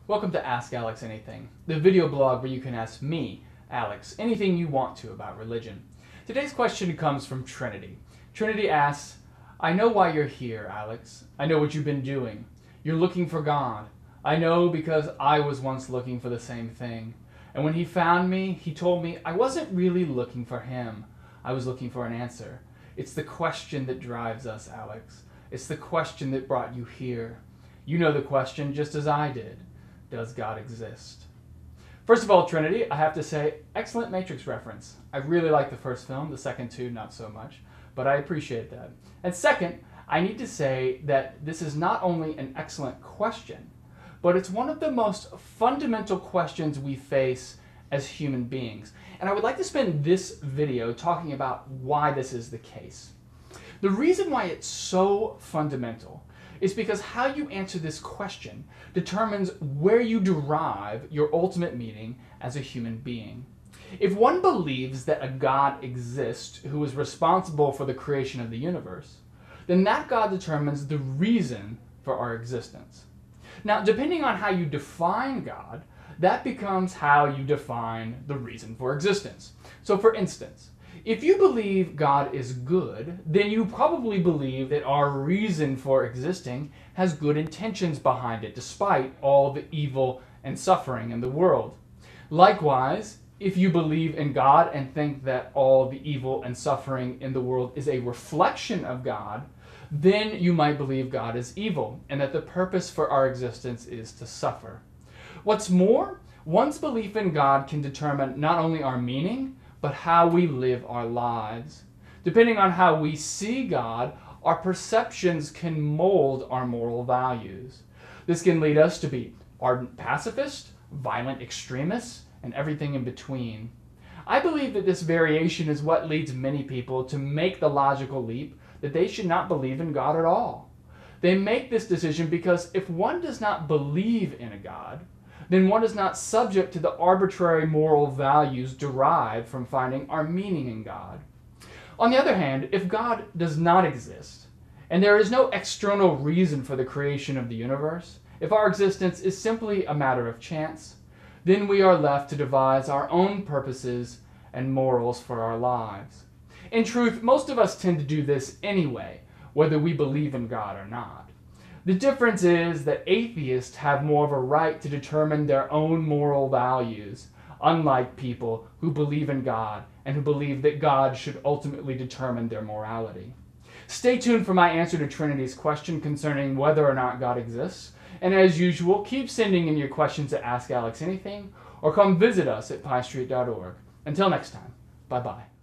Welcome to Ask Alex Anything, the video blog where you can ask me, Alex, anything you want to about religion. Today's question comes from Trinity. Trinity asks, I know why you're here, Alex. I know what you've been doing. You're looking for God. I know because I was once looking for the same thing. And when he found me, he told me I wasn't really looking for him. I was looking for an answer. It's the question that drives us, Alex. It's the question that brought you here. You know the question just as I did. Does God exist? First of all, Trinity, I have to say, excellent Matrix reference. I really like the first film, the second two not so much, but I appreciate that. And second, I need to say that this is not only an excellent question, but it's one of the most fundamental questions we face as human beings. And I would like to spend this video talking about why this is the case. The reason why it's so fundamental is because how you answer this question determines where you derive your ultimate meaning as a human being. If one believes that a God exists who is responsible for the creation of the universe, then that God determines the reason for our existence. Now, depending on how you define God, that becomes how you define the reason for existence. So for instance, if you believe God is good, then you probably believe that our reason for existing has good intentions behind it, despite all the evil and suffering in the world. Likewise, if you believe in God and think that all the evil and suffering in the world is a reflection of God, then you might believe God is evil and that the purpose for our existence is to suffer. What's more, one's belief in God can determine not only our meaning, but how we live our lives. Depending on how we see God, our perceptions can mold our moral values. This can lead us to be ardent pacifists, violent extremists, and everything in between. I believe that this variation is what leads many people to make the logical leap that they should not believe in God at all. They make this decision because if one does not believe in a God, then one is not subject to the arbitrary moral values derived from finding our meaning in God. On the other hand, if God does not exist, and there is no external reason for the creation of the universe, if our existence is simply a matter of chance, then we are left to devise our own purposes and morals for our lives. In truth, most of us tend to do this anyway, whether we believe in God or not. The difference is that atheists have more of a right to determine their own moral values, unlike people who believe in God and who believe that God should ultimately determine their morality. Stay tuned for my answer to Trinity's question concerning whether or not God exists. And as usual, keep sending in your questions to Ask Alex Anything or come visit us at piestreet.org. Until next time, bye-bye.